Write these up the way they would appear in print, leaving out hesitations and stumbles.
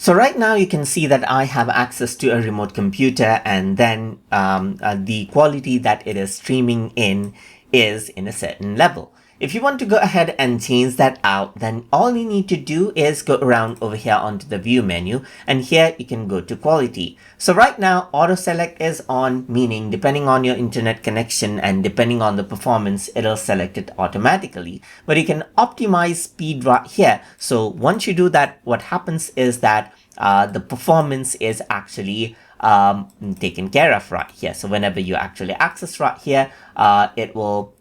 So right now you can see that I have access to a remote computer, and then the quality that it is streaming in is in a certain level. If you want to go ahead and change that out, then all you need to do is go around over here onto the view menu, and here you can go to quality. So right now auto select is on, meaning depending on your internet connection and depending on the performance, it'll select it automatically. But you can optimize speed right here. So once you do that, what happens is that the performance is actually taken care of right here. So whenever you actually access right here, it will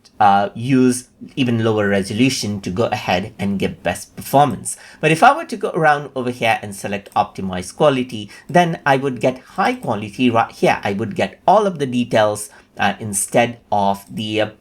use even lower resolution to go ahead and give best performance. But if I were to go around over here and select optimize quality, then I would get high quality right here. I would get all of the details instead of the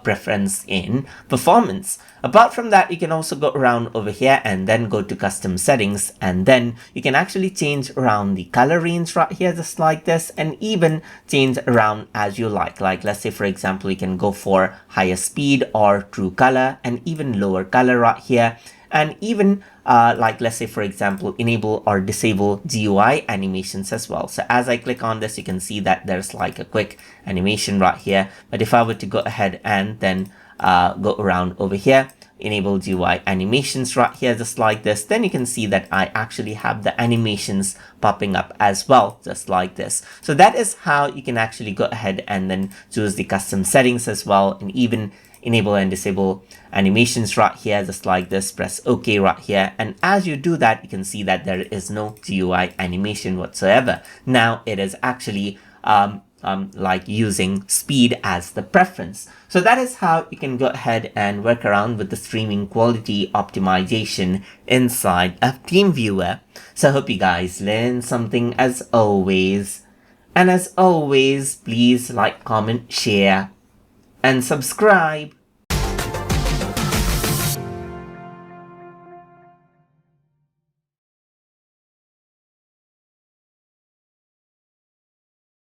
preference in performance. Apart from that, you can also go around over here and then go to custom settings, and then you can actually change around the color range right here just like this, and even change around as you like. Like let's say for example, you can go for higher speed or true color, and even lower color right here, and even like let's say for example, enable or disable GUI animations as well. So as I click on this, you can see that there's like a quick animation right here. But if I were to go ahead and then go around over here, enable GUI animations right here just like this, then you can see that I actually have the animations popping up as well just like this. So that is how you can actually go ahead and then choose the custom settings as well, and even enable and disable animations right here just like this. Press OK right here, and as you do that, you can see that there is no GUI animation whatsoever. Now it is actually like using speed as the preference. So that is how you can go ahead and work around with the streaming quality optimization inside of TeamViewer. So I hope you guys learned something as always. And as always, please like, comment, share, and subscribe.